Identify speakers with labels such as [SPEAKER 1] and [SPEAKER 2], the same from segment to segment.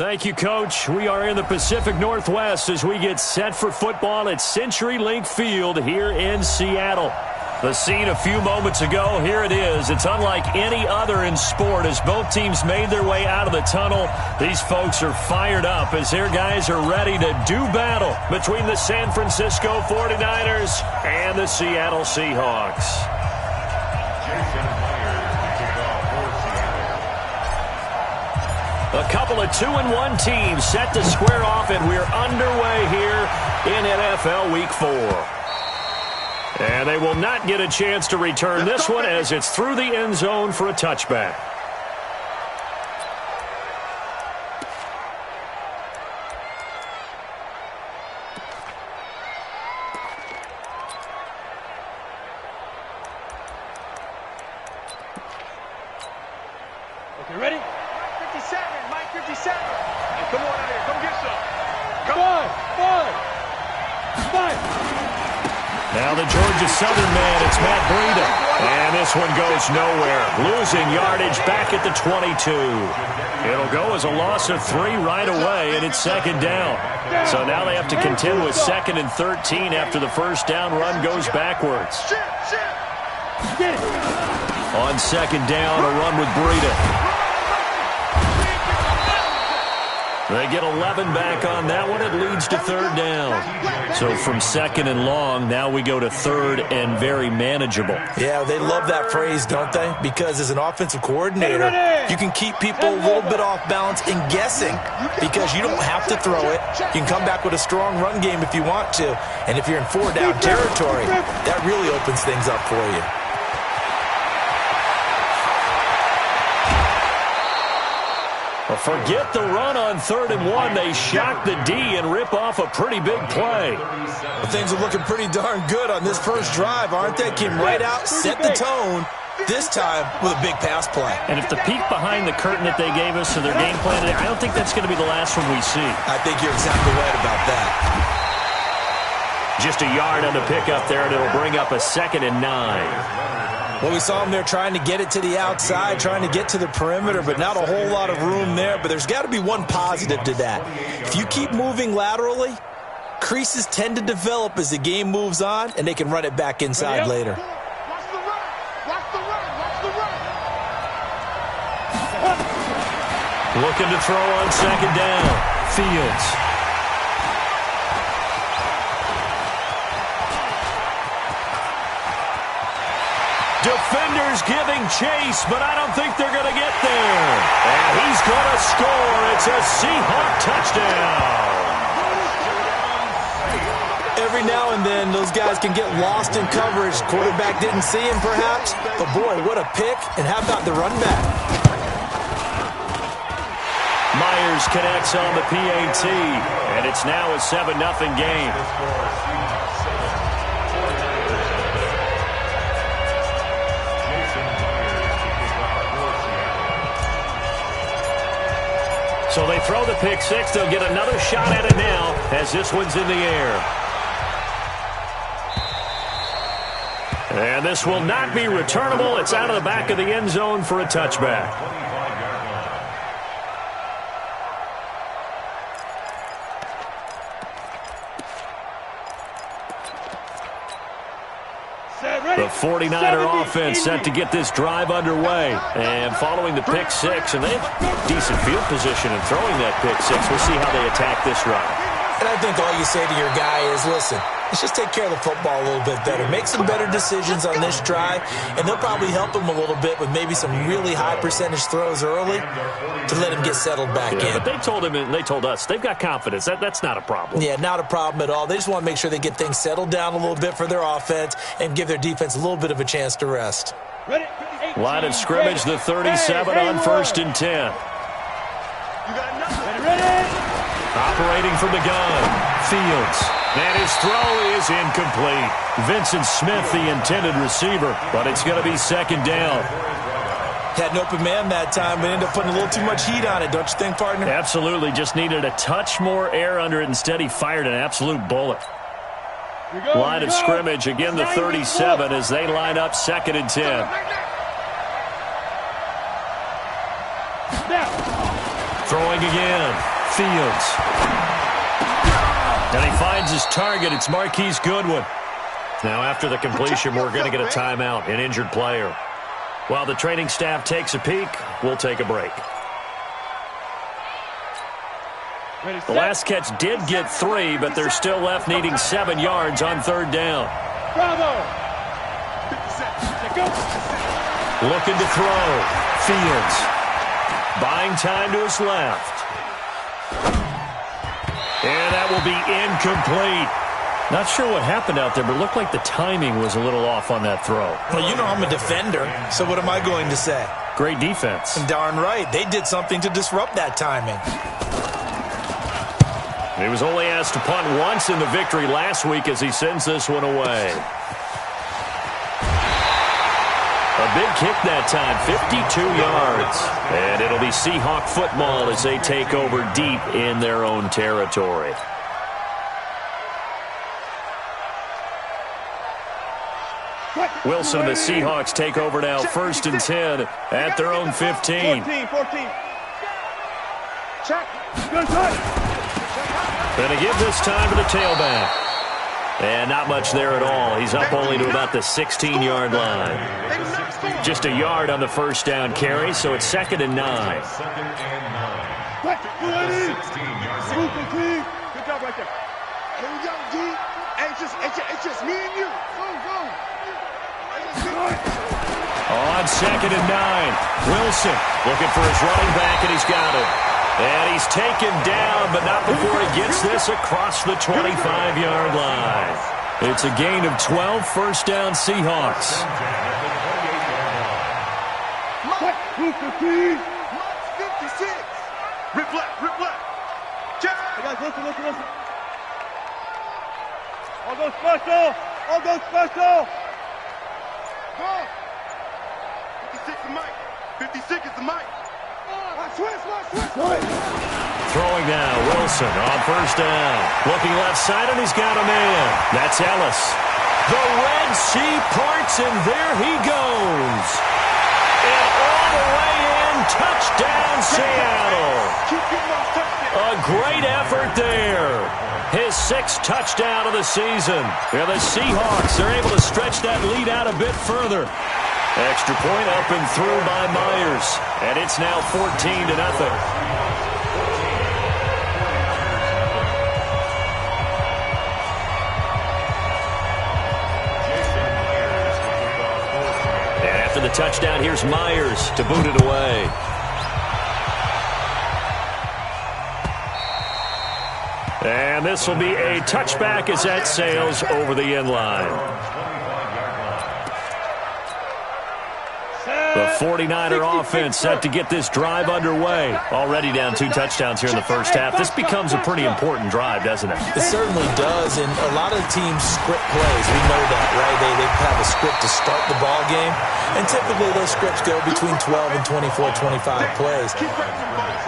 [SPEAKER 1] Thank you, Coach. We are in the Pacific Northwest as we get set for football at CenturyLink Field here in Seattle. The scene a few moments ago, here it is. It's unlike any other in sport as both teams made their way out of the tunnel. These folks are fired up as their guys are ready to do battle between the San Francisco 49ers and the Seattle Seahawks. A couple of 2-1 teams set to square off, and we're underway here in NFL Week 4. And they will not get a chance to return this one as it's through the end zone for a touchback.
[SPEAKER 2] Okay, ready? 57, Mike 57. Hey, come on out here, come get some. Come on, five.
[SPEAKER 1] Now the Georgia Southern man, it's Matt Breida. And this one goes nowhere. Losing yardage back at the 22. It'll go as a loss of 3 right away, and it's second down. So now they have to contend with 2nd and 13 after the first down run goes backwards. On second down, a run with Breida. They get 11 back on that one. It leads to third down. So from second and long, now we go to third and very manageable.
[SPEAKER 3] Yeah, they love that phrase, don't they? Because as an offensive coordinator, you can keep people a little bit off balance and guessing because you don't have to throw it. You can come back with a strong run game if you want to. And if you're in 4-down territory, that really opens things up for you.
[SPEAKER 1] Forget the run on 3rd and 1. They shock the D and rip off a pretty big play.
[SPEAKER 3] Well, things are looking pretty darn good on this first drive, aren't they? Came right out, set the tone, this time with a big pass play.
[SPEAKER 1] And if the peek behind the curtain that they gave us to their game plan, I don't think that's going to be the last one we see.
[SPEAKER 3] I think you're exactly right about that.
[SPEAKER 1] Just a yard on the pickup there, and it'll bring up a 2nd and 9.
[SPEAKER 3] Well, we saw him there trying to get it to the outside, trying to get to the perimeter, but not a whole lot of room there. But there's got to be one positive to that. If you keep moving laterally, creases tend to develop as the game moves on, and they can run it back inside later.
[SPEAKER 2] Watch the run. Watch the run. Watch the run.
[SPEAKER 1] Looking to throw on second down. Fields. Defenders giving chase, but I don't think they're going to get there. And he's going to score. It's a Seahawk touchdown.
[SPEAKER 3] Every now and then, those guys can get lost in coverage. Quarterback didn't see him, perhaps. But, boy, what a pick. And how about the run back?
[SPEAKER 1] Myers connects on the PAT, and it's now a 7-0 game. So they throw the pick six. They'll get another shot at it now as this one's in the air. And this will not be returnable. It's out of the back of the end zone for a touchback. The 49er offense set to get this drive underway. And following the pick six, and they have decent field position in throwing that pick six. We'll see how they attack this drive.
[SPEAKER 3] And I think all you say to your guy is, listen, let's just take care of the football a little bit better. Make some better decisions on this drive, and they'll probably help him a little bit with maybe some really high percentage throws early to let him get settled back in.
[SPEAKER 1] But they told him and they told us they've got confidence. That's not a problem.
[SPEAKER 3] Yeah, not a problem at all. They just want to make sure they get things settled down a little bit for their offense and give their defense a little bit of a chance to rest.
[SPEAKER 1] Line of scrimmage, the 37 on 1st and 10.
[SPEAKER 2] You got nothing.
[SPEAKER 1] Operating from the gun, Fields. And his throw is incomplete. Vincent Smith, the intended receiver, but it's going to be second down.
[SPEAKER 3] Had an open man that time, but ended up putting a little too much heat on it, don't you think, partner?
[SPEAKER 1] Absolutely. Just needed a touch more air under it. Instead, he fired an absolute bullet. Line of scrimmage, again the 37 as they line up 2nd and 10. Throwing again. Fields. And he finds his target. It's Marquise Goodwin. Now, after the completion, we're going to get a timeout, an injured player. While the training staff takes a peek, we'll take a break. The last catch did get 3, but they're still left needing 7 yards on third down.
[SPEAKER 2] Bravo!
[SPEAKER 1] Looking to throw. Fields. Buying time to his left. And that will be incomplete. Not sure what happened out there, but it looked like the timing was a little off on that throw.
[SPEAKER 3] Well, you know I'm a defender, so what am I going to say?
[SPEAKER 1] Great defense.
[SPEAKER 3] And darn right, they did something to disrupt that timing.
[SPEAKER 1] He was only asked to punt once in the victory last week as he sends this one away. A big kick that time, 52 yards. And it'll be Seahawk football as they take over deep in their own territory. Wilson and the Seahawks take over now, 1st and 10 at their own 15.
[SPEAKER 2] 14. Check.
[SPEAKER 1] Going to give this time to the tailback. And not much there at all. He's up only to about the 16-yard line. Just a yard on the first down carry, so it's 2nd and 9.
[SPEAKER 2] Good job right there. Here we go, G. It's just me and you. Go.
[SPEAKER 1] On 2nd and 9. Wilson looking for his running back, and he's got it. And he's taken down, but not before he gets this across the 25-yard line. It's a gain of 12, first down Seahawks.
[SPEAKER 2] 56. Rip left. Check. Listen. All go special. Go. 56 is Mike. 56 is the Mike.
[SPEAKER 1] Throwing now, Wilson on first down. Looking left side, and he's got a man. That's Ellis. The Red Sea parts, and there he goes. And all the way in, touchdown Seattle. A great effort there. His 6th touchdown of the season. Yeah, the Seahawks are able to stretch that lead out a bit further. Extra point up and through by Myers. And it's now 14-0. And after the touchdown, here's Myers to boot it away. And this will be a touchback as that sails over the end line. The 49er offense set to get this drive underway. Already down 2 touchdowns here in the first half. This becomes a pretty important drive, doesn't it?
[SPEAKER 3] It certainly does, and a lot of the teams script plays. We know that, right? They have a script to start the ball game, and typically those scripts go between 12 and 24, 25 plays.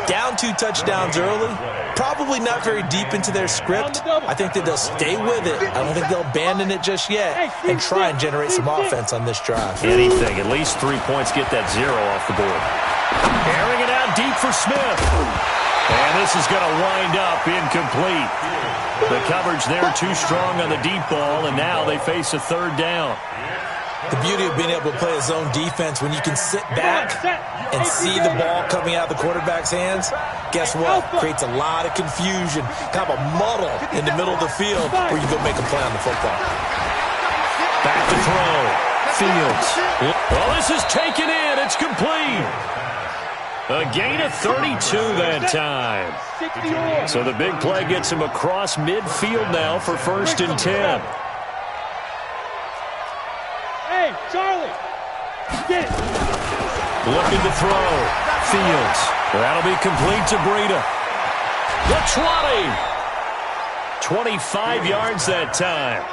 [SPEAKER 3] Down 2 touchdowns early, probably not very deep into their script. I think that they'll stay with it. I don't think they'll abandon it just yet and try and generate some offense on this drive.
[SPEAKER 1] Anything, at least 3 points, get that 0 off the board. Airing it out deep for Smith. And this is going to wind up incomplete. The coverage there too strong on the deep ball, and now they face a 3rd down.
[SPEAKER 3] The beauty of being able to play a zone defense, when you can sit back and see the ball coming out of the quarterback's hands, guess what? Creates a lot of confusion, kind of a muddle in the middle of the field where you go make a play on the football.
[SPEAKER 1] Back to throw. Fields. Well, this is taken in. It's complete. A gain of 32 that time. So the big play gets him across midfield now for 1st and 10.
[SPEAKER 2] Hey, Charlie. Get it.
[SPEAKER 1] Looking to throw. Fields. That'll be complete to Breida. The 20. 25 yards that time.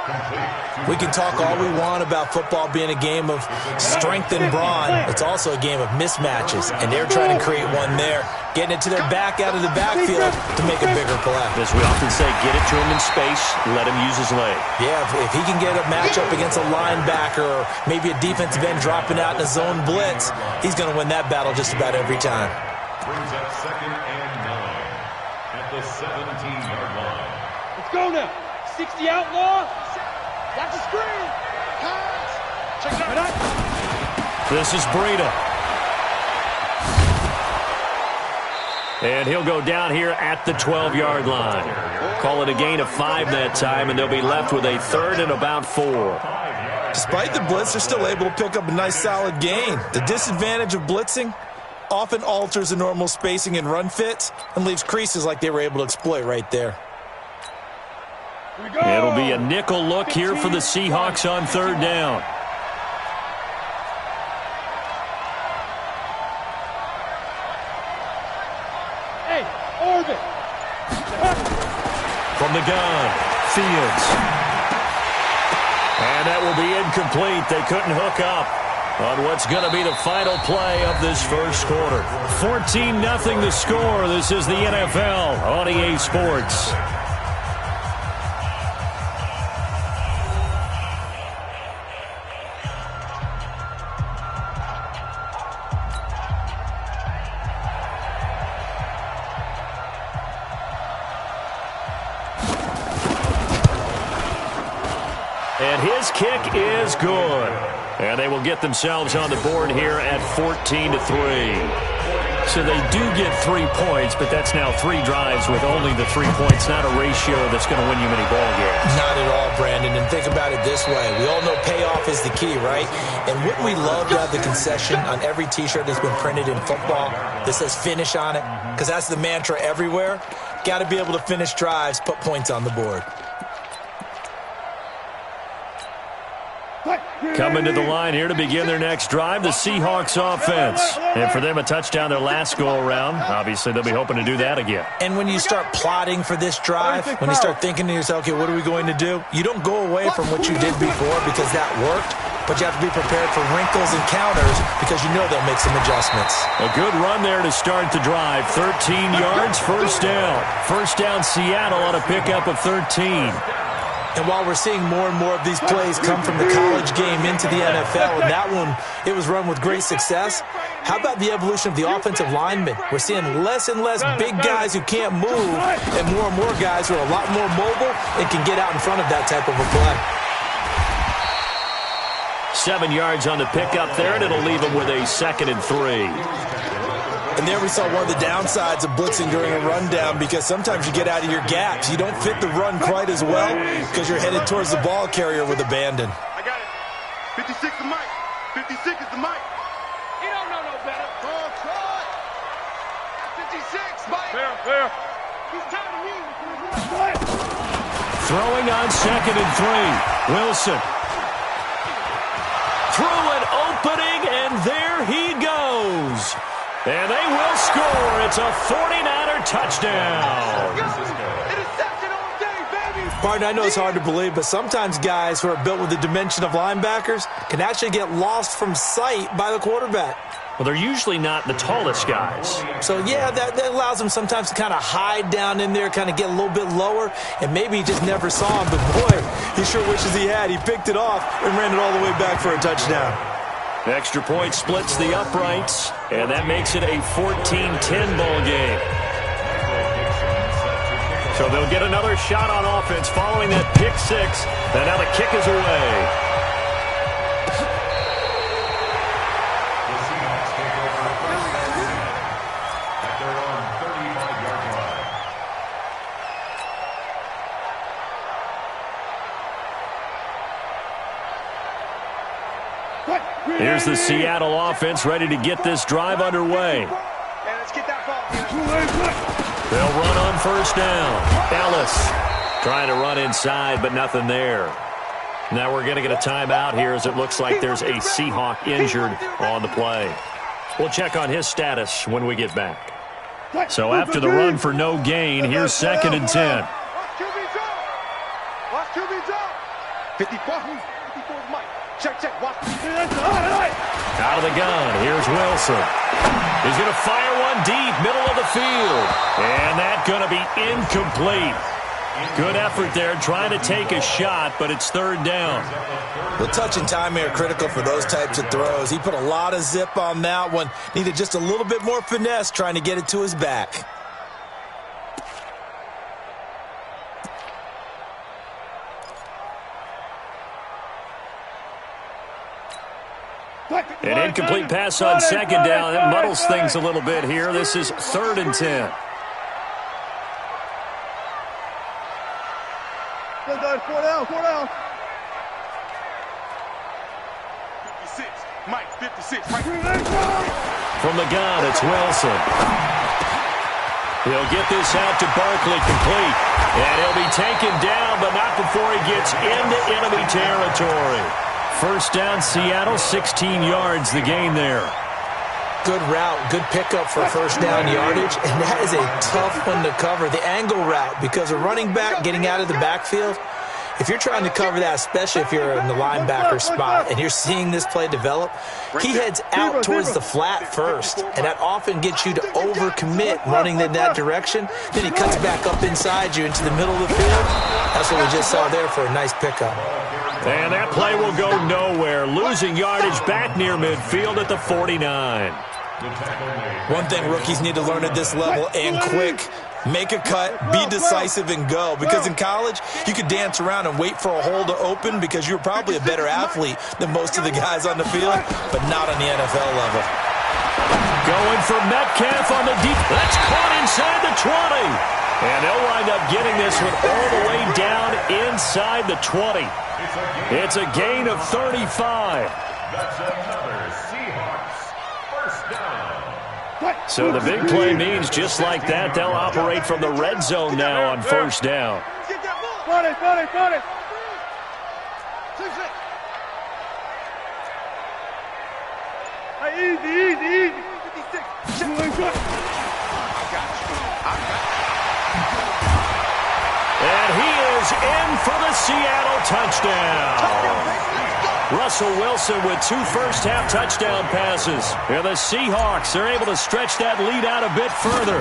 [SPEAKER 3] We can talk all we want about football being a game of strength and brawn. It's also a game of mismatches, and they're trying to create one there, getting it to their back out of the backfield to make a bigger play.
[SPEAKER 1] As we often say, get it to him in space, let him use his leg.
[SPEAKER 3] Yeah, if he can get a matchup against a linebacker or maybe a defensive end dropping out in a zone blitz, he's going to win that battle just about every time.
[SPEAKER 4] Brings up 2nd and 9 at the 17-yard line.
[SPEAKER 2] Let's go now. 60 outlaw. Watch the screen. Check it out.
[SPEAKER 1] This is Breida. And he'll go down here at the 12-yard line. Call it a gain of 5 that time, and they'll be left with a 3rd and about 4.
[SPEAKER 3] Despite the blitz, they're still able to pick up a nice solid gain. The disadvantage of blitzing often alters the normal spacing and run fits and leaves creases like they were able to exploit right there.
[SPEAKER 1] It'll be a nickel look here for the Seahawks on 3rd down.
[SPEAKER 2] Hey, orbit.
[SPEAKER 1] From the gun, Fields. And that will be incomplete. They couldn't hook up on what's going to be the final play of this first quarter. 14-0 the score. This is the NFL on EA Sports. And his kick is good. And they will get themselves on the board here at 14-3. So they do get 3 points, but that's now 3 drives with only the 3 points, not a ratio that's going to win you many ball games.
[SPEAKER 3] Not at all, Brandon. And think about it this way. We all know payoff is the key, right? And wouldn't we love to have the concession on every T-shirt that's been printed in football that says finish on it? Because that's the mantra everywhere. Got to be able to finish drives, put points on the board.
[SPEAKER 1] Coming to the line here to begin their next drive, the Seahawks offense. And for them, a touchdown their last go-around. Obviously, they'll be hoping to do that again.
[SPEAKER 3] And when you start plotting for this drive, when you start thinking to yourself, okay, what are we going to do? You don't go away from what you did before because that worked, but you have to be prepared for wrinkles and counters because you know they'll make some adjustments.
[SPEAKER 1] A good run there to start the drive. 13 yards, first down. First down, Seattle on a pickup of 13.
[SPEAKER 3] And while we're seeing more and more of these plays come from the college game into the NFL, and that one, it was run with great success, how about the evolution of the offensive linemen? We're seeing less and less big guys who can't move and more guys who are a lot more mobile and can get out in front of that type of a play.
[SPEAKER 1] 7 yards on the pickup there, and it'll leave them with a 2nd and 3.
[SPEAKER 3] And there we saw one of the downsides of blitzing during a rundown because sometimes you get out of your gaps. You don't fit the run quite as well because you're headed towards the ball carrier with abandon.
[SPEAKER 2] I got it. 56 is Mike. 56 is the Mike. He don't know no better. Oh, try. 56, Mike. Fair. He's tired of you.
[SPEAKER 1] Throwing on 2nd and 3. Wilson. Through an opening, and there he goes. And they will score. It's a 49er touchdown.
[SPEAKER 3] Martin, I know it's hard to believe, but sometimes guys who are built with the dimension of linebackers can actually get lost from sight by the quarterback.
[SPEAKER 1] Well, they're usually not the tallest guys.
[SPEAKER 3] So, yeah, that allows them sometimes to kind of hide down in there, kind of get a little bit lower, and maybe he just never saw him. But, boy, he sure wishes he had. He picked it off and ran it all the way back for a touchdown.
[SPEAKER 1] Extra point splits the uprights, and that makes it a 14-10 ball game. So they'll get another shot on offense following that pick 6, and now the kick is away. Here's the Seattle offense ready to get this drive underway. They'll run on first down. Ellis trying to run inside, but nothing there. Now we're going to get a timeout here as it looks like there's a Seahawk injured on the play. We'll check on his status when we get back. So after the run for no gain, here's 2nd and 10.
[SPEAKER 2] 54 Mike. Check. Watch.
[SPEAKER 1] Out of the gun, here's Wilson. He's going to fire one deep, middle of the field. And that's going to be incomplete. Good effort there, trying to take a shot, but it's 3rd down.
[SPEAKER 3] Well, touch and timing are critical for those types of throws. He put a lot of zip on that one. Needed just a little bit more finesse trying to get it to his back.
[SPEAKER 1] An incomplete pass on second down. That muddles things a little bit here. This is 3rd and 10.
[SPEAKER 2] Four down. 56. Mike, 56. Mike.
[SPEAKER 1] From the gun, it's Wilson. He'll get this out to Barkley complete. And he'll be taken down, but not before he gets into enemy territory. First down, Seattle, 16 yards the gain there.
[SPEAKER 3] Good route, good pickup for first down yardage, and that is a tough one to cover. The angle route, because a running back getting out of the backfield, if you're trying to cover that, especially if you're in the linebacker spot and you're seeing this play develop, he heads out towards the flat first, and that often gets you to overcommit running in that direction. Then he cuts back up inside you into the middle of the field. That's what we just saw there for a nice pickup.
[SPEAKER 1] And that play will go nowhere, losing yardage back near midfield at the 49.
[SPEAKER 3] One thing rookies need to learn at this level, and quick, make a cut, be decisive, and go. Because in college, you could dance around and wait for a hole to open because you're probably a better athlete than most of the guys on the field, but not on the NFL level.
[SPEAKER 1] Going for Metcalf on the deep. That's caught inside the 20. And they'll wind up getting this one all the way down inside the 20. It's a gain of 35.
[SPEAKER 4] That's another Seahawks first down.
[SPEAKER 1] So the big play means just like that, they'll operate from the red zone now on first down.
[SPEAKER 2] Got it. Easy. 56.
[SPEAKER 1] And he is in for the Seattle touchdown. Russell Wilson with 2 first-half touchdown passes. And the Seahawks are able to stretch that lead out a bit further.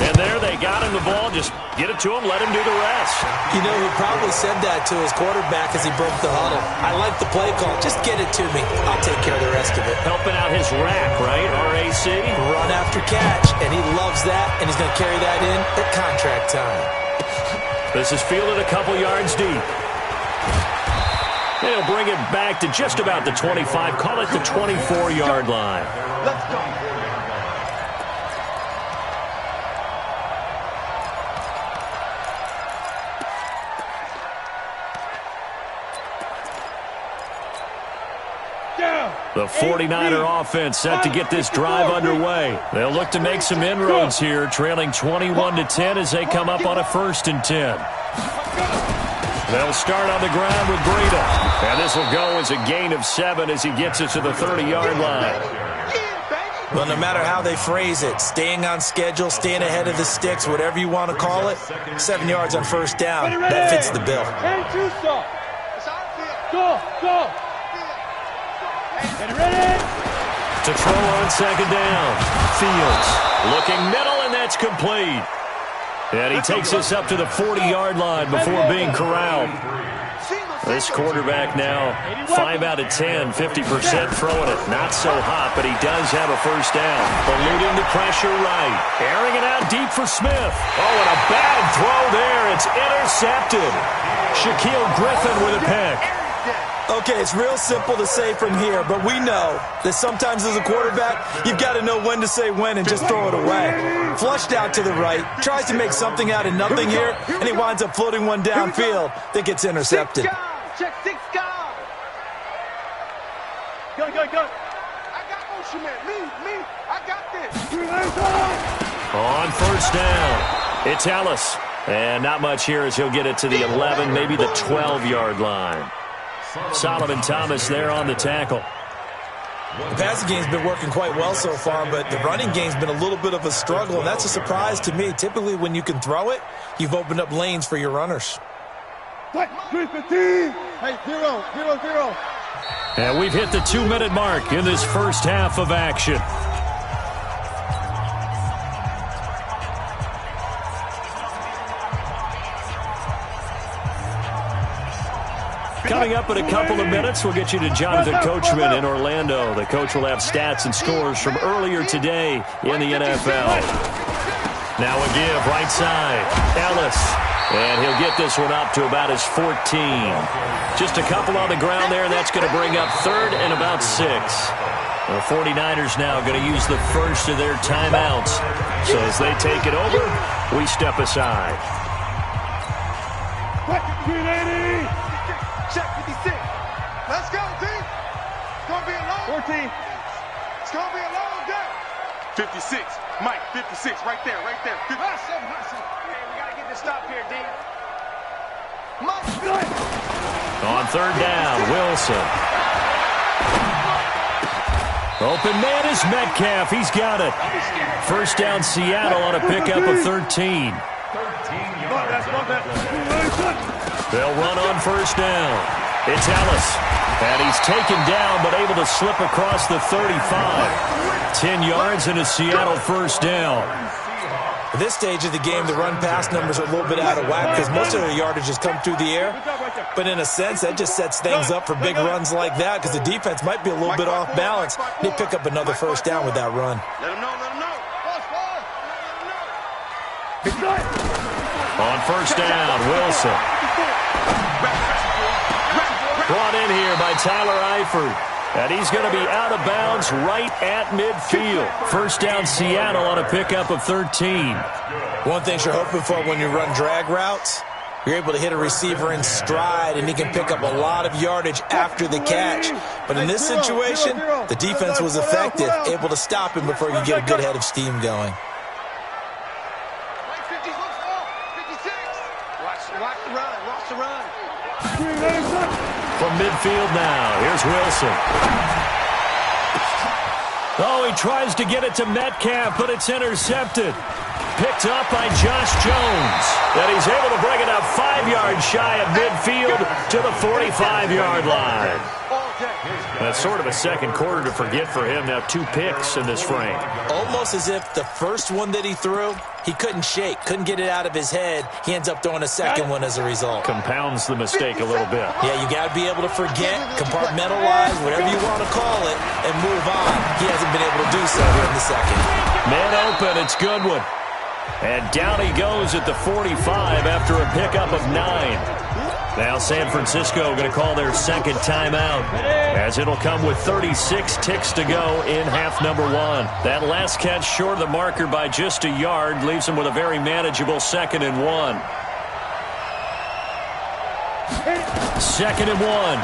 [SPEAKER 1] And there they got him the ball. Just get it to him, let him do the rest.
[SPEAKER 3] You know, he probably said that to his quarterback as he broke the huddle. I like the play call. Just get it to me. I'll take care of the rest of it.
[SPEAKER 1] Helping out his rack, right? RAC.
[SPEAKER 3] Run after catch, and he loves that, and he's going to carry that in at contract time.
[SPEAKER 1] This is fielded a couple yards deep. They'll bring it back to just about the 25. Call it the 24-yard line.
[SPEAKER 2] Let's go.
[SPEAKER 1] The 49er offense set to get this drive underway. They'll look to make some inroads here, trailing 21-10 as they come up on a 1st and 10. They'll start on the ground with Breida. And this will go as a gain of 7 as he gets it to the 30-yard line.
[SPEAKER 3] Well, no matter how they phrase it, staying on schedule, staying ahead of the sticks, whatever you want to call it, 7 yards on first down, that fits the bill.
[SPEAKER 2] Go. Get ready.
[SPEAKER 1] To throw on second down. Fields looking middle, and that's complete. And he takes this up to the 40-yard line before being corralled. This quarterback now 5 out of 10, 50% throwing it. Not so hot, but he does have a first down. Eluding the pressure right. Airing it out deep for Smith. Oh, and a bad throw there. It's intercepted. Shaquille Griffin with a pick.
[SPEAKER 3] Okay, it's real simple to say from here, but we know that sometimes as a quarterback, you've got to know when to say when and just throw it away. Flushed out to the right, tries to make something out of nothing here, and he winds up floating one downfield that gets intercepted.
[SPEAKER 2] Check 6 guys. Go. I got motion, man. Me. I got this.
[SPEAKER 1] On first down, it's Ellis. And not much here as he'll get it to the 11, maybe the 12-yard line. Solomon Thomas there on the tackle.
[SPEAKER 3] The passing game's been working quite well so far, but the running game's been a little bit of a struggle, and that's a surprise to me. Typically, when you can throw it, you've opened up lanes for your runners.
[SPEAKER 2] Hey, 0.
[SPEAKER 1] And we've hit the 2-minute mark in this first half of action. Coming up in a couple of minutes, we'll get you to Jonathan Coachman in Orlando. The coach will have stats and scores from earlier today in the NFL. Now a give, right side. Ellis And he'll get this one up to about his 14. Just a couple on the ground there, and that's going to bring up 3rd and about 6. The 49ers now going to use the first of their timeouts. So as they take it over, we step aside.
[SPEAKER 2] Check 56. Let's go, team. It's going to be a long 14. It's going to be a long day. 56. Mike, 56. Right there, right there. Hustle. Hey, we got to get this stop here, D. Mike, good.
[SPEAKER 1] On 3rd down, Wilson. Open man is Metcalf. He's got it. First down, Seattle on a pickup of 13. They'll run on first down. It's Ellis. And he's taken down, but able to slip across the 35. 10 yards and a Seattle first down.
[SPEAKER 3] At this stage of the game, the run-pass numbers are a little bit out of whack because most of their yardage has come through the air. But in a sense, that just sets things up for big runs like that because the defense might be a little bit off balance. They pick up another first down with that run.
[SPEAKER 2] Let him know.
[SPEAKER 1] On first down, Wilson. Brought in here by Tyler Eifert. And he's going to be out of bounds right at midfield. First down, Seattle on a pickup of 13.
[SPEAKER 3] One thing you're hoping for when you run drag routes, you're able to hit a receiver in stride, and he can pick up a lot of yardage after the catch. But in this situation, the defense was effective, able to stop him before you get a good head of steam going.
[SPEAKER 2] Watch the run.
[SPEAKER 1] From midfield now, here's Wilson. Oh, he tries to get it to Metcalf, but it's intercepted. Picked up by Josh Jones. And he's able to bring it up 5 yards shy of midfield to the 45-yard line. That's sort of a second quarter to forget for him. Now 2 picks in this frame.
[SPEAKER 3] Almost as if the first one that he threw, he couldn't shake, couldn't get it out of his head. He ends up throwing a second one as a result.
[SPEAKER 1] Compounds the mistake a little bit.
[SPEAKER 3] Yeah, you got to be able to forget, compartmentalize, whatever you want to call it, and move on. He hasn't been able to do so here in the second.
[SPEAKER 1] Man open, it's Goodwin. And down he goes at the 45 after a pickup of 9. Now San Francisco going to call their second timeout as it'll come with 36 ticks to go in half number 1. That last catch short of the marker by just a yard leaves them with a very manageable 2nd and 1. 2nd and 1.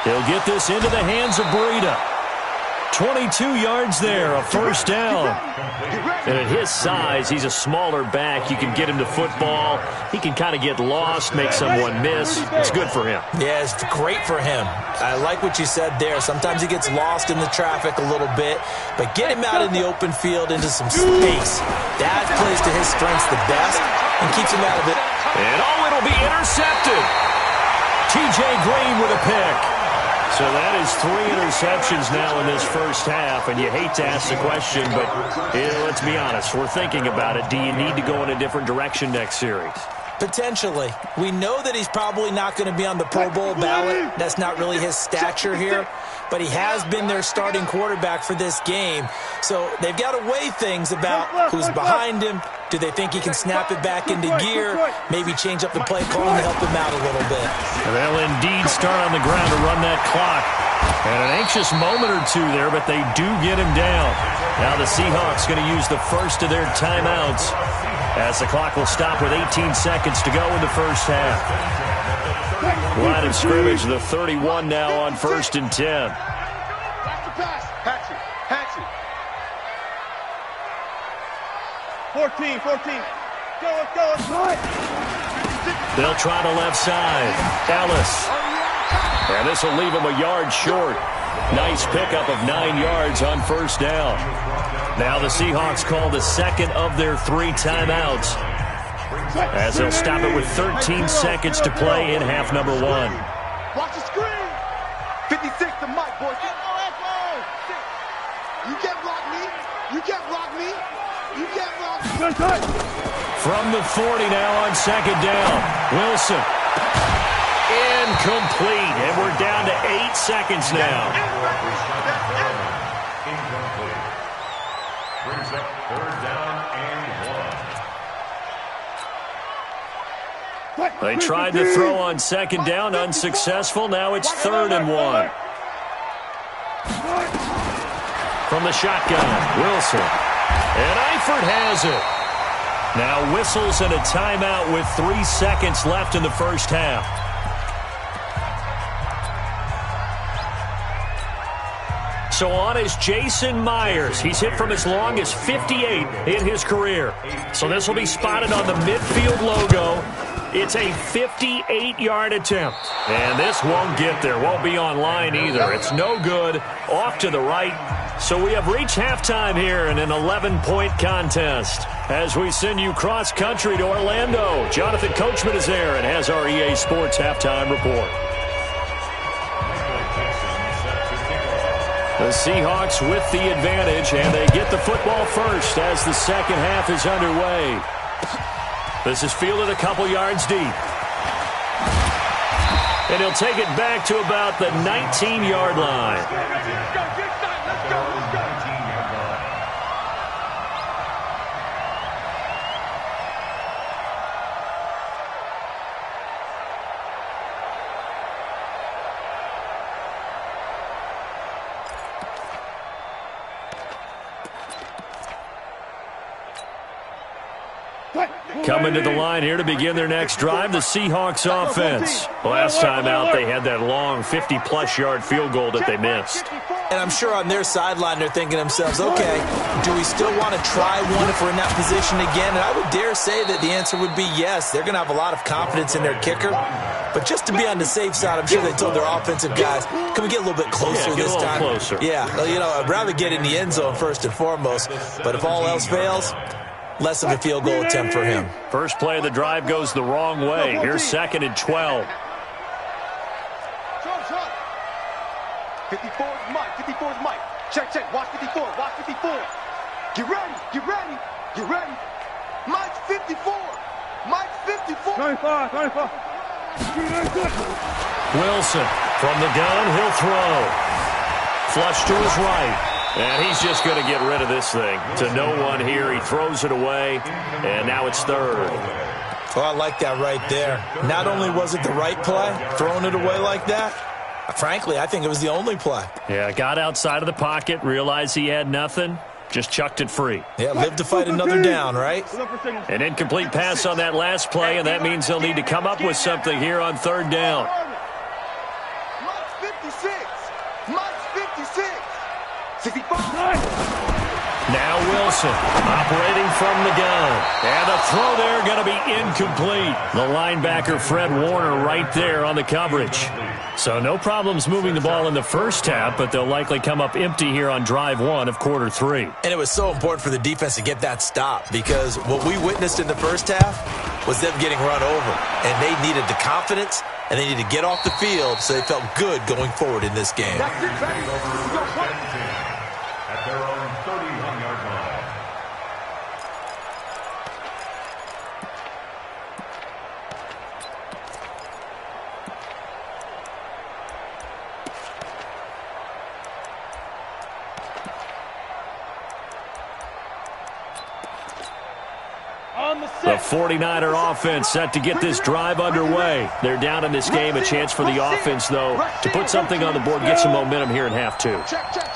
[SPEAKER 1] He'll get this into the hands of Breida. 22 yards there, a first down. And at his size, he's a smaller back. You can get him to football. He can kind of get lost, make someone miss. It's good for him.
[SPEAKER 3] Yeah, it's great for him. I like what you said there. Sometimes he gets lost in the traffic a little bit, but get him out in the open field into some space. That plays to his strengths the best and keeps him out of it.
[SPEAKER 1] And it'll be intercepted. T.J. Green with a pick. So that is 3 interceptions now in this first half, and you hate to ask the question, but let's be honest, we're thinking about it. Do you need to go in a different direction next series?
[SPEAKER 3] Potentially. We know that he's probably not going to be on the Pro Bowl ballot. That's not really his stature here, but he has been their starting quarterback for this game. So they've got to weigh things about who's behind him. Do they think he can snap it back into gear? Maybe change up the play calling to help him out a little bit.
[SPEAKER 1] They'll indeed start on the ground to run that clock. And an anxious moment or two there, but they do get him down. Now the Seahawks going to use the first of their timeouts as the clock will stop with 18 seconds to go in the first half. Line of scrimmage, the 31 now on 1st and 10.
[SPEAKER 2] Hatchet. 14. Go.
[SPEAKER 1] They'll try the left side. Ellis. And this will leave him a yard short. Nice pickup of 9 yards on first down. Now the Seahawks call the second of their 3 timeouts as they'll stop it with 13 seconds to play in half number 1.
[SPEAKER 2] Watch the screen. 56 to Mike, boys. You can't block me.
[SPEAKER 1] From the 40 now on second down. Wilson. Incomplete. And we're down to 8 seconds now.
[SPEAKER 4] Brings up 3rd down and 1.
[SPEAKER 1] They tried to throw on 2nd down, unsuccessful. Now it's 3rd and 1. From the shotgun, Wilson. And Eifert has it. Now whistles and a timeout with 3 seconds left in the first half. So on is Jason Myers. He's hit from as long as 58 in his career. So this will be spotted on the midfield logo. It's a 58-yard attempt. And this won't get there. Won't be online either. It's no good. Off to the right. So we have reached halftime here in an 11-point contest. As we send you cross-country to Orlando, Jonathan Coachman is there and has our EA Sports halftime report. The Seahawks with the advantage, and they get the football first as the second half is underway. This is fielded a couple yards deep. And he'll take it back to about the 19-yard line. Coming to the line here to begin their next drive, the Seahawks offense. Last time out, they had that long 50-plus yard field goal that they missed.
[SPEAKER 3] And I'm sure on their sideline, they're thinking to themselves, okay, do we still want to try one if we're in that position again? And I would dare say that the answer would be yes. They're going to have a lot of confidence in their kicker. But just to be on the safe side, I'm sure they told their offensive guys, can we get a little bit closer this time?
[SPEAKER 1] Closer.
[SPEAKER 3] Yeah, you know, I'd rather get in the end zone first and foremost. But if all else fails, less of a field goal attempt for him.
[SPEAKER 1] First play of the drive goes the wrong way. Here's 2nd and 12.
[SPEAKER 2] 54 is Mike. 54 is Mike. Check, check. Watch 54. Watch 54. Get ready. Get ready. Get ready. Mike's 54. Mike's 54. 25. 25.
[SPEAKER 1] Wilson from the gun. He'll throw. Flush to his right. And he's just going to get rid of this thing. To no one here. He throws it away. And now it's 3rd.
[SPEAKER 3] Oh, I like that right there. Not only was it the right play, throwing it away like that, frankly, I think it was the only play.
[SPEAKER 1] Yeah, got outside of the pocket, realized he had nothing, just chucked it free.
[SPEAKER 3] Yeah, live to fight another down, right?
[SPEAKER 1] An incomplete pass on that last play, and that means they'll need to come up with something here on 3rd down.
[SPEAKER 2] Mike's 56. Mike's 56. 65.
[SPEAKER 1] Now Wilson operating from the gun. And the throw there going to be incomplete. The linebacker Fred Warner right there on the coverage. So no problems moving the ball in the first half, but they'll likely come up empty here on drive 1 of quarter 3.
[SPEAKER 3] And it was so important for the defense to get that stop because what we witnessed in the first half was them getting run over. And they needed the confidence, and they needed to get off the field so they felt good going forward in this game.
[SPEAKER 4] At their own 31-yard line.
[SPEAKER 1] The 49er offense set to get this drive underway. They're down in this game. A chance for the offense, though, to put something on the board, get some momentum here in half 2.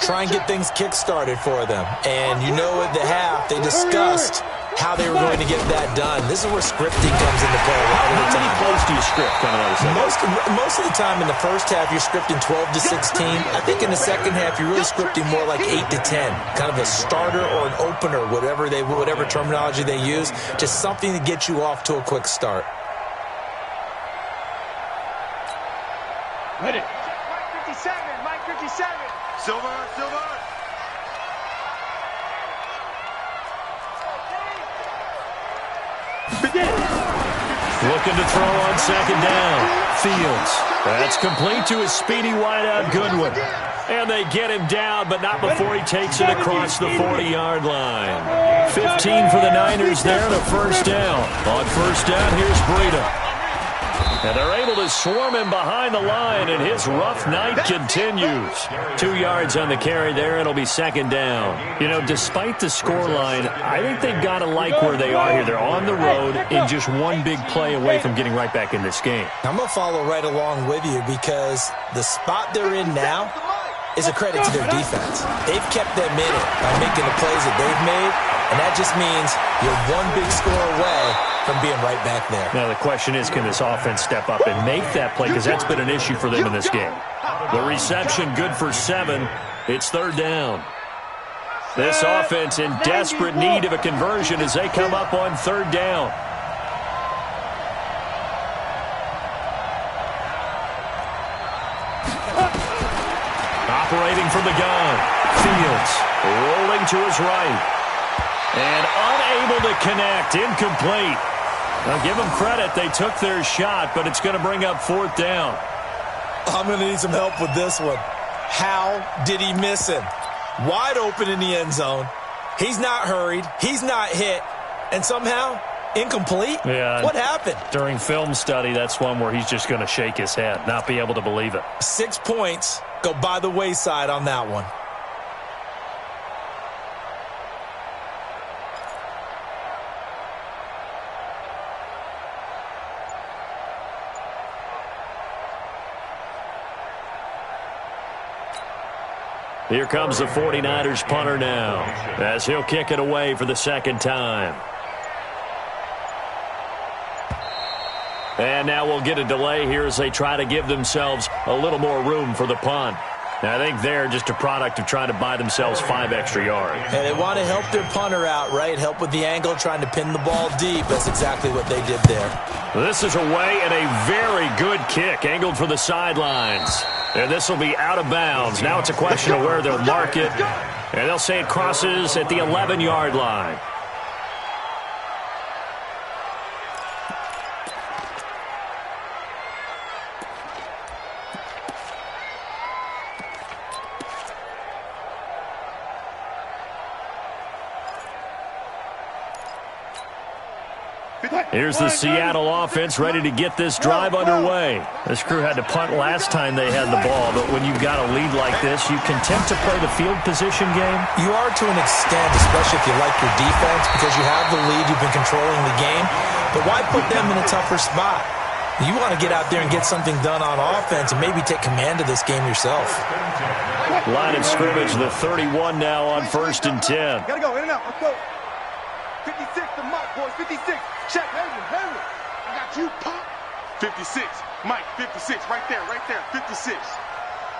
[SPEAKER 3] Try and get things kick-started for them. And you know at the half, they discussed how they were going to get that done. This is where scripting comes into play a lot of the time.
[SPEAKER 1] How many plays do you script coming out of second?
[SPEAKER 3] Most of the time in the first half, you're scripting 12 to 16. I think in the second half, you're really scripting more like 8 to 10. Kind of a starter or an opener, whatever terminology they use. Just something to get you off to a quick start.
[SPEAKER 2] Ready. Mike 57. Mike 57. Silver. Silver.
[SPEAKER 1] Looking to throw on 2nd down. Fields. That's complete to his speedy wideout Goodwin. And they get him down, but not before he takes it across the 40-yard line. 15 for the Niners there, and a first down. On first down, here's Breida. And they're able to swarm him behind the line, and his rough night continues. 2 yards on the carry there, and it'll be second down. You know, despite the scoreline, I think they've got to like where they are here. They're on the road and just one big play away from getting right back in this game.
[SPEAKER 3] I'm going to follow right along with you because the spot they're in now is a credit to their defense. They've kept them in it by making the plays that they've made, and that just means you're one big score away from being right back there.
[SPEAKER 1] Now the question is, can this offense step up and make that play? Because that's been an issue for them in this game. The reception good for 7. It's third down. This offense in desperate need of a conversion as they come up on third down. Operating from the gun. Fields rolling to his right. And unable to connect. Incomplete. Now give them credit. They took their shot, but it's going to bring up fourth down.
[SPEAKER 3] I'm going to need some help with this one. How did he miss him? Wide open in the end zone. He's not hurried. He's not hit. And somehow, incomplete?
[SPEAKER 1] Yeah.
[SPEAKER 3] What happened?
[SPEAKER 1] During film study, that's one where he's just going to shake his head, not be able to believe it.
[SPEAKER 3] 6 points go by the wayside on that one.
[SPEAKER 1] Here comes the 49ers punter now as he'll kick it away for the second time. And now we'll get a delay here as they try to give themselves a little more room for the punt. Now, I think they're just a product of trying to buy themselves 5 extra yards.
[SPEAKER 3] And they want to help their punter out, right? Help with the angle, trying to pin the ball deep. That's exactly what they did there.
[SPEAKER 1] This is away and a very good kick, angled for the sidelines. And this will be out of bounds. Now it's a question of where they'll mark it. And they'll say it crosses at the 11-yard line. Here's the Seattle offense ready to get this drive underway. This crew had to punt last time they had the ball, but when you've got a lead like this, you content to play the field position game?
[SPEAKER 3] You are to an extent, especially if you like your defense, because you have the lead, you've been controlling the game. But why put them in a tougher spot? You want to get out there and get something done on offense and maybe take command of this game yourself.
[SPEAKER 1] Line of scrimmage, the 31 now on 1st and 10.
[SPEAKER 2] Gotta go, in and out, let's go. 56, the mark, boys, 56. Check, Henry. I got you, pop. 56, Mike, 56, right there, 56.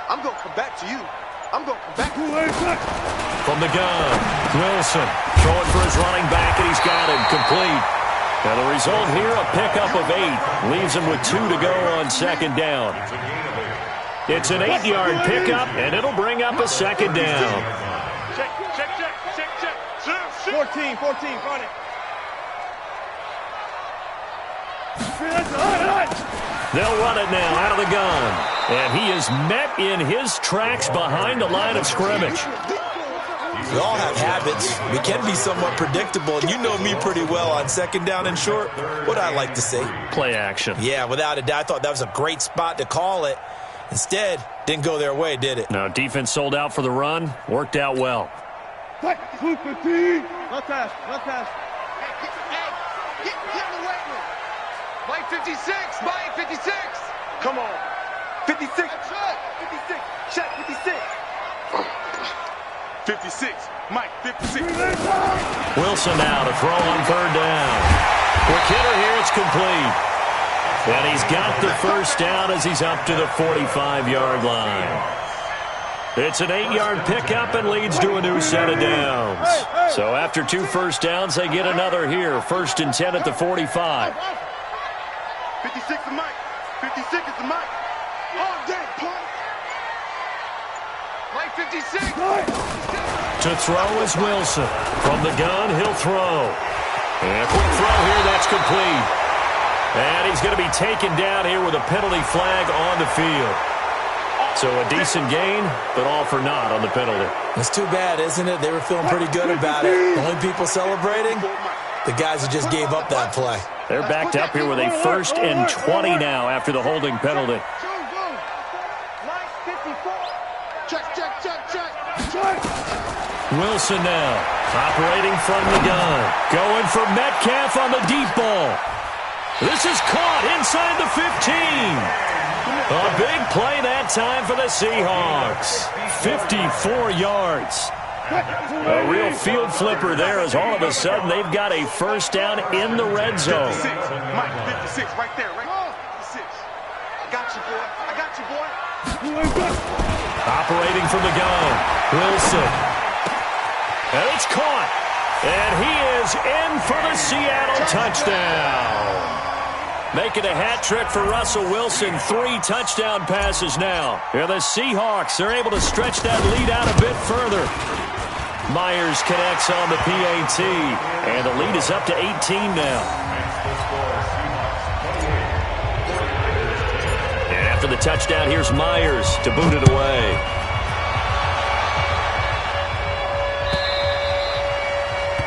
[SPEAKER 2] I'm gonna come back to you. I'm gonna come back to you.
[SPEAKER 1] From the gun, Wilson throwing for his running back, and he's got him complete. Now the result here, a pickup of 8. Leaves him with 2 to go on second down. It's an 8-yard pickup, and it'll bring up a second down.
[SPEAKER 2] Check. 14, run it.
[SPEAKER 1] They'll run it now out of the gun. And he is met in his tracks behind the line of scrimmage.
[SPEAKER 3] We all have habits. We can be somewhat predictable, and you know me pretty well on second down and short. What I like to see.
[SPEAKER 1] Play action.
[SPEAKER 3] Yeah, without a doubt. I thought that was a great spot to call it. Instead, didn't go their way, did it?
[SPEAKER 1] No, defense sold out for the run. Worked out well.
[SPEAKER 2] Left pass. Hey, get in the weight room. Mike 56, Mike 56. Come on. 56. Check 56. 56, Mike 56.
[SPEAKER 1] Wilson now to throw on third down. Quick hitter here, it's complete. And he's got the first down as he's up to the 45-yard line. It's an 8-yard pickup and leads to a new set of downs. So after 2 first downs, they get another here. 1st and 10 at the 45.
[SPEAKER 2] 56 is Mike. 56 is the Mike. All day, punt. Mike 56.
[SPEAKER 1] To throw is Wilson. From the gun, he'll throw. And a quick throw here, that's complete. And he's going to be taken down here with a penalty flag on the field. So a decent gain, but all for naught on the penalty.
[SPEAKER 3] It's too bad, isn't it? They were feeling pretty good about it. The only people celebrating, the guys who just gave up that play.
[SPEAKER 1] They're backed up here with a 1st and 20 now after the holding penalty. Wilson now, operating from the gun. Going for Metcalf on the deep ball. This is caught inside the 15. A big play that time for the Seahawks. 54 yards. A real field flipper there as all of a sudden they've got a 1st down in the red zone.
[SPEAKER 2] 56, Mike, 56, right there, right there. 56. I got you, boy. I got you, boy.
[SPEAKER 1] Operating from the gun, Wilson. And it's caught. And he is in for the Seattle touchdown. Making a hat trick for Russell Wilson. 3 touchdown passes now. And the Seahawks are able to stretch that lead out a bit further. Myers connects on the PAT. And the lead is up to 18 now. And after the touchdown, here's Myers to boot it away.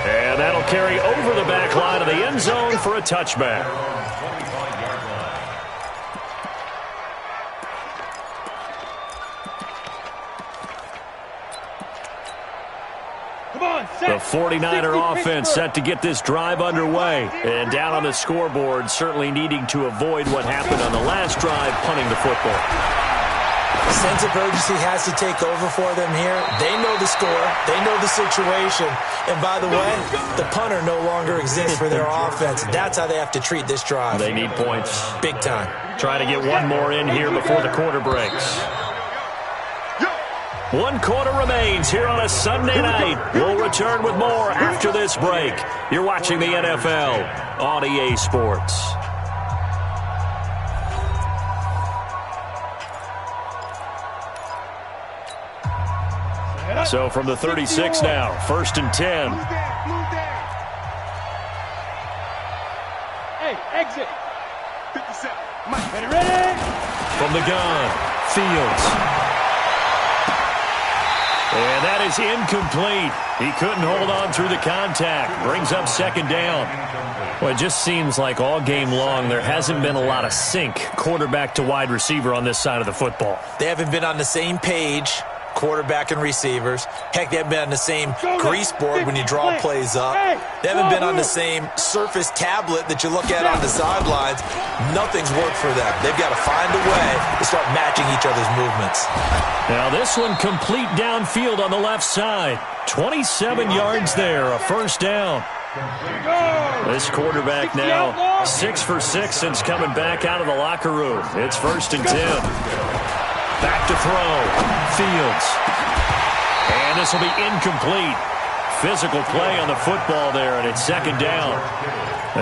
[SPEAKER 1] And that'll carry over the back line of the end zone for a touchback. The 49er offense set to get this drive underway. And down on the scoreboard, certainly needing to avoid what happened on the last drive, punting the football.
[SPEAKER 3] Sense of urgency has to take over for them here. They know the score. They know the situation. And by the way, the punter no longer exists for their offense. That's how they have to treat this drive.
[SPEAKER 1] They need points.
[SPEAKER 3] Big time.
[SPEAKER 1] Trying to get one more in here before the quarter breaks. 1 quarter remains here on a Sunday night. We'll return with more after this break. You're watching the NFL on EA Sports. So from the 36 now, 1st and 10.
[SPEAKER 2] Hey, exit. 57. Mike, ready?
[SPEAKER 1] From the gun, Fields. And that is incomplete. He couldn't hold on through the contact. Brings up 2nd down. Well, it just seems like all game long there hasn't been a lot of sync quarterback to wide receiver on this side of the football.
[SPEAKER 3] They haven't been on the same page, quarterback and receivers. Heck, they haven't been on the same grease board when you draw plays up. They haven't been on the same surface tablet that you look at on the sidelines. Nothing's worked for them. They've got to find a way to start matching each other's movements.
[SPEAKER 1] Now this one complete downfield on the left side. 27 yards there, a 1st down. This quarterback now 6 for 6 since coming back out of the locker room. It's 1st and 10. Back to throw. Fields. And this will be incomplete. Physical play on the football there, and it's 2nd down.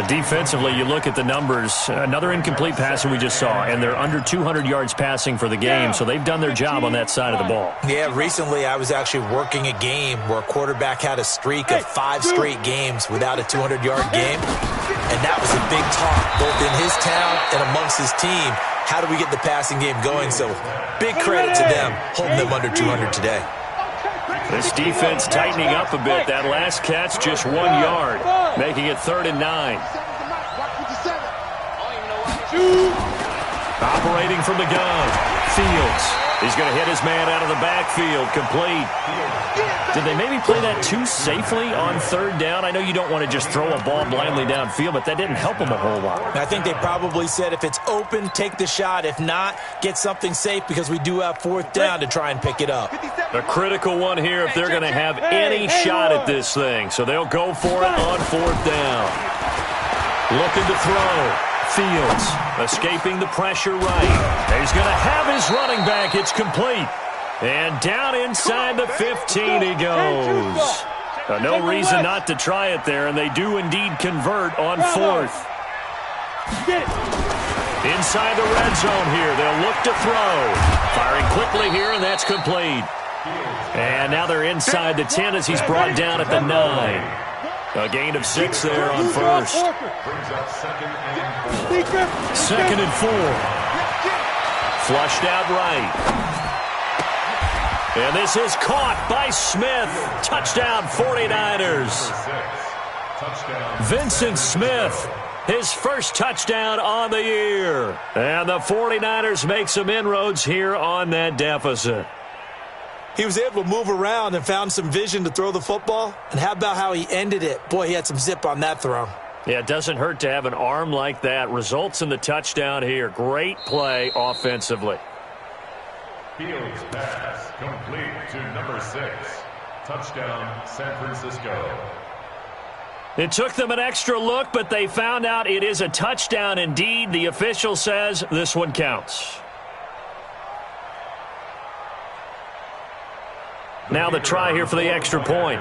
[SPEAKER 1] Defensively, you look at the numbers. Another incomplete pass that we just saw, and they're under 200 yards passing for the game, so they've done their job on that side of the ball.
[SPEAKER 3] Yeah, recently I was actually working a game where a quarterback had a streak of 5 straight games without a 200-yard game, and that was a big talk, both in his town and amongst his team. How do we get the passing game going? So big credit to them holding them under 200 today.
[SPEAKER 1] This defense tightening up a bit. That last catch just 1 yard, making it 3rd and 9. Operating from the gun, Fields. He's going to hit his man out of the backfield, complete. Did they maybe play that too safely on 3rd down? I know you don't want to just throw a ball blindly downfield, but that didn't help them a whole lot.
[SPEAKER 3] I think they probably said if it's open, take the shot. If not, get something safe because we do have 4th down to try and pick it up.
[SPEAKER 1] A critical one here if they're going to have any shot at this thing. So they'll go for it on 4th down. Looking to throw. Fields escaping the pressure right. He's going to have his running back. It's complete. And down inside the 15 he goes. No reason not to try it there, and they do indeed convert on 4th. Inside the red zone here. They'll look to throw. Firing quickly here, and that's complete. And now they're inside the 10 as he's brought down at the 9. A gain of 6 there on 1st. 2nd and 4. Flushed out right. And this is caught by Smith. Touchdown 49ers. Vincent Smith His first touchdown on the year. And the 49ers make some inroads here on that deficit.
[SPEAKER 3] He was able to move around and found some vision to throw the football. And how about how he ended it? Boy, he had some zip on that throw.
[SPEAKER 1] Yeah, it doesn't hurt to have an arm like that. Results in the touchdown here. Great play offensively.
[SPEAKER 4] Fields pass complete to number 6. Touchdown, San Francisco.
[SPEAKER 1] It took them an extra look, but they found out it is a touchdown indeed. The official says this one counts. Now the try here for the extra point.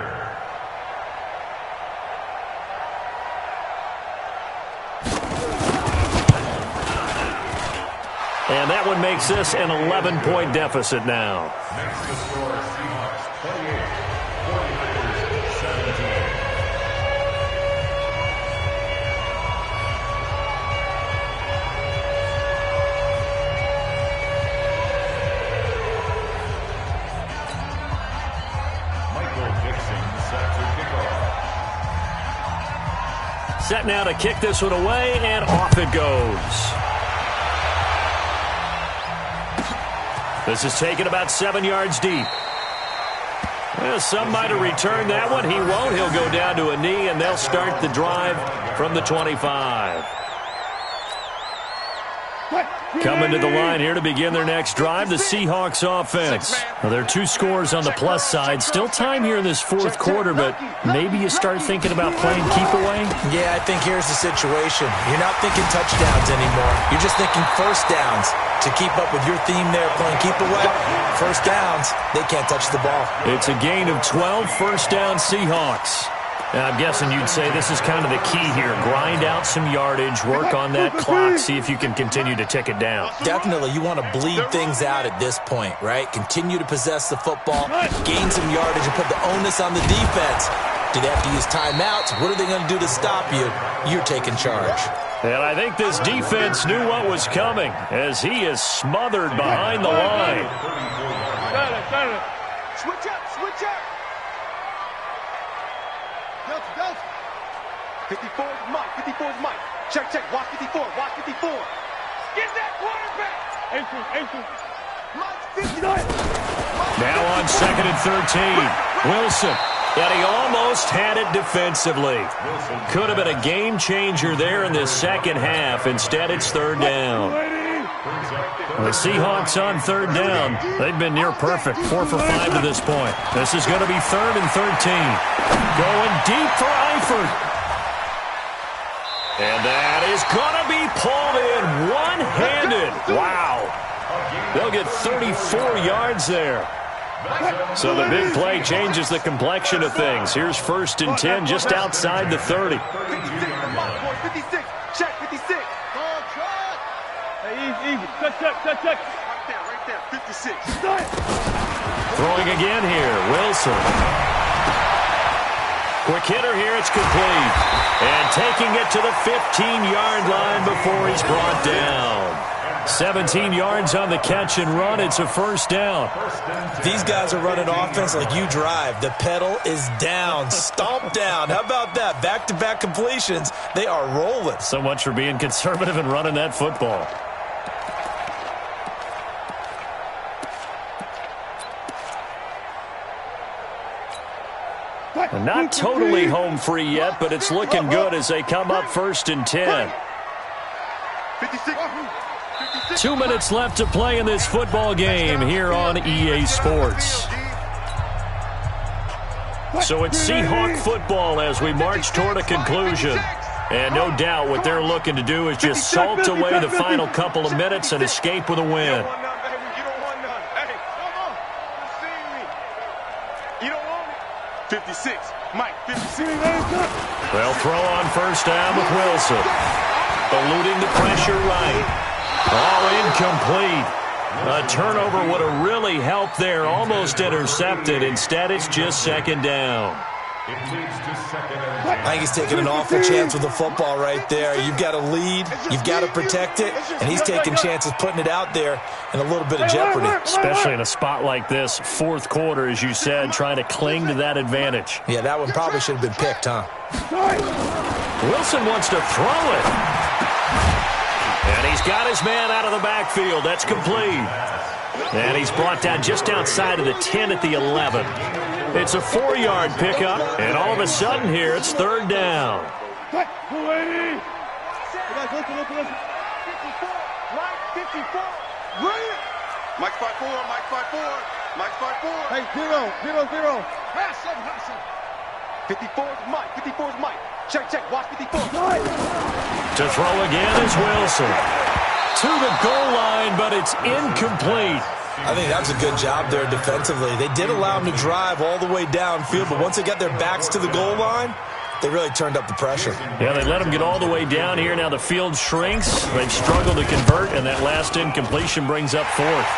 [SPEAKER 1] And that one makes this an 11-point deficit now.
[SPEAKER 4] Next to score, Seahawks 28, 49ers 17.
[SPEAKER 1] Set now to kick this one away, and off it goes. This is taken about 7 yards deep. Well, some might have returned that one. He won't. He'll go down to a knee, and they'll start the drive from the 25. Coming to the line here to begin their next drive, the Seahawks offense. Well, there are 2 scores on the plus side. Still time here in this fourth quarter, but maybe you start thinking about playing keep away?
[SPEAKER 3] Yeah, I think here's the situation. You're not thinking touchdowns anymore. You're just thinking first downs. To keep up with your theme there, playing keep away, first downs, they can't touch the ball.
[SPEAKER 1] It's a gain of 12, first down Seahawks. Now, I'm guessing you'd say this is kind of the key here. Grind out some yardage, work on that clock, see if you can continue to tick it down.
[SPEAKER 3] Definitely, you want to bleed things out at this point, right? Continue to possess the football, gain some yardage, and put the onus on the defense. Do they have to use timeouts? What are they going to do to stop you? You're taking charge.
[SPEAKER 1] And I think this defense knew what was coming as he is smothered behind the line.
[SPEAKER 2] Switch up, switch up. 54 is Mike, 54 is Mike. Check, check, watch 54, watch 54. Get that quarterback. Mike, 59.
[SPEAKER 1] Now on 2nd and 13. Wilson. And he almost had it defensively. Could have been a game changer there in the second half. Instead, it's third down. The Seahawks on third down. They've been near perfect, 4 for 5 to this point. This is going to be 3rd and 13. Going deep for Eifert. And that is going to be pulled in one-handed. Wow. They'll get 34 yards there. So the big play changes the complexion of things. Here's 1st and 10 just outside the 30.
[SPEAKER 2] 56, check, 56. Hey, easy, check. Right there, 56.
[SPEAKER 1] Throwing again here, Wilson. Quick hitter here, it's complete. And taking it to the 15-yard line before he's brought down. 17 yards on the catch and run. It's a first down.
[SPEAKER 3] These guys are running offense like you drive. The pedal is down, stomped down. How about that? Back-to-back completions. They are rolling.
[SPEAKER 1] So much for being conservative and running that football. Not totally home free yet, but it's looking good as they come up 1st and 10. 2 minutes left to play in this football game here on EA Sports. So it's Seahawk football as we march toward a conclusion. And no doubt what they're looking to do is just salt away the final couple of minutes and escape with a win.
[SPEAKER 2] 56, Mike, 56.
[SPEAKER 1] They'll throw on first down with Wilson. Eluding the pressure right. All incomplete. A turnover would have really helped there. Almost intercepted. Instead, it's just 2nd down.
[SPEAKER 3] I think he's taking an awful chance with the football right there. You've got to lead. You've got to protect it. And he's taking chances putting it out there in a little bit of jeopardy.
[SPEAKER 1] Especially in a spot like this, 4th quarter, as you said, trying to cling to that advantage.
[SPEAKER 3] Yeah, that one probably should have been picked, huh?
[SPEAKER 1] Wilson wants to throw it. And he's got his man out of the backfield. That's complete. And he's brought down just outside of the 10 at the 11. It's a 4-yard pickup, and all of a sudden here, it's third down.
[SPEAKER 2] Listen. Mike 54. Mike 54. Mike 54. Mike 54. Hey, 0. Pass 54 is Mike. 54 is Mike. Check. Watch 54.
[SPEAKER 1] To throw again is Wilson. To the goal line, but it's incomplete.
[SPEAKER 3] I think that was a good job there defensively. They did allow him to drive all the way downfield, but once they got their backs to the goal line, they really turned up the pressure.
[SPEAKER 1] Yeah, they let him get all the way down here. Now the field shrinks. They've struggled to convert, and that last incompletion brings up fourth.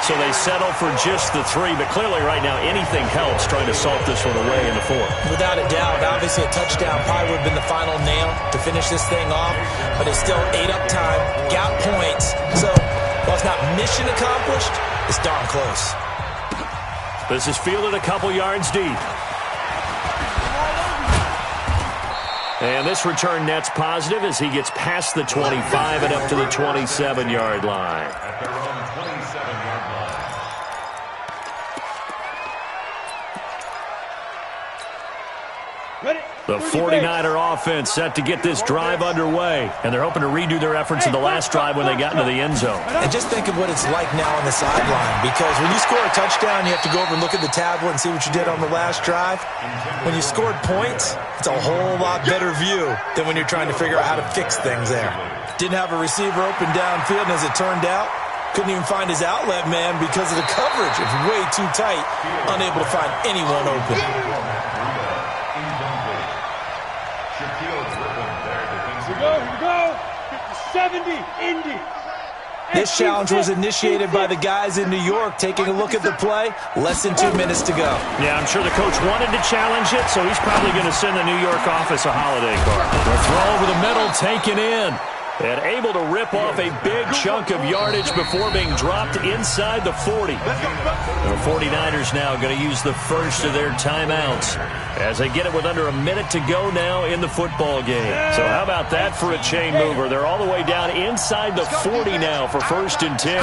[SPEAKER 1] So they settle for just the 3, but clearly right now anything helps trying to salt this one away in the 4th.
[SPEAKER 3] Without a doubt, obviously a touchdown probably would have been the final nail to finish this thing off, but it's still ate up time, got points. So while it's not mission accomplished, it's darn close.
[SPEAKER 1] This is fielded a couple yards deep. And this return net's positive as he gets past the 25 and up to the 27-yard line.
[SPEAKER 4] At their own 27-yard line.
[SPEAKER 1] The 49er offense set to get this drive underway, and they're hoping to redo their efforts in the last drive when they got into the end zone.
[SPEAKER 3] And just think of what it's like now on the sideline, because when you score a touchdown, you have to go over and look at the tablet and see what you did on the last drive. When you scored points, it's a whole lot better view than when you're trying to figure out how to fix things there. Didn't have a receiver open downfield, and as it turned out, couldn't even find his outlet man because of the coverage. It was way too tight, unable to find anyone open.
[SPEAKER 2] Here we go. 70, Indy.
[SPEAKER 3] This challenge was initiated by the guys in New York. Taking a look at the play, less than 2 minutes to go.
[SPEAKER 1] Yeah, I'm sure the coach wanted to challenge it, so he's probably going to send the New York office a holiday card. The throw over the middle taken in. And able to rip off a big chunk of yardage before being dropped inside the 40. The 49ers now going to use the first of their timeouts as they get it with under a minute to go now in the football game. So how about that for a chain mover? They're all the way down inside the 40 now for 1st and 10.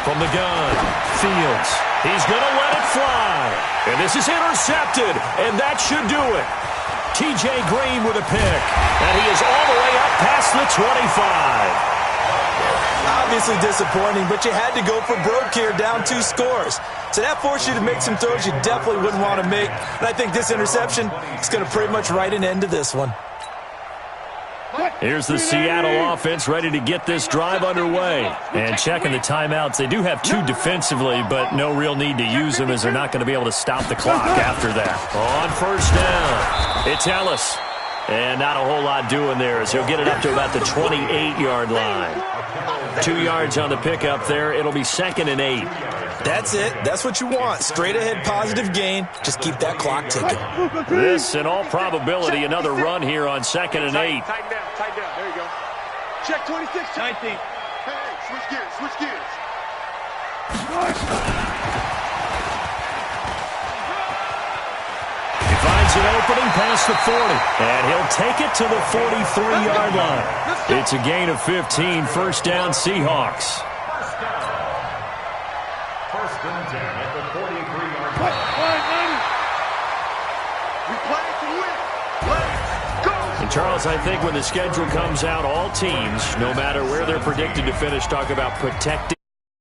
[SPEAKER 1] From the gun, Fields. He's going to let it fly. And this is intercepted, and that should do it. T.J. Green with a pick, and he is all the way up past the 25.
[SPEAKER 3] Obviously disappointing, but you had to go for broke here, down 2 scores. So that forced you to make some throws you definitely wouldn't want to make. And I think this interception is going to pretty much write an end to this one.
[SPEAKER 1] Here's the Seattle offense ready to get this drive underway. And checking the timeouts, they do have 2 defensively, but no real need to use them as they're not going to be able to stop the clock after that. On 1st down, it's Ellis. And not a whole lot doing there as he'll get it up to about the 28-yard line. 2 yards on the pickup there. It'll be 2nd and 8.
[SPEAKER 3] That's it. That's what you want. Straight ahead positive gain. Just keep that clock ticking.
[SPEAKER 1] This, in all probability, another run here on 2nd and 8.
[SPEAKER 2] Tighten down. There you go. Check 26, 19. Hey, switch gears.
[SPEAKER 1] He finds an opening past the 40, and he'll take it to the 43-yard line. It's a gain of 15, 1st down Seahawks.
[SPEAKER 4] First and 10 at the 43-yard line.
[SPEAKER 2] We play to win. Let's go.
[SPEAKER 1] And Charles, I think when the schedule comes out, all teams, no matter where they're predicted to finish, talk about protecting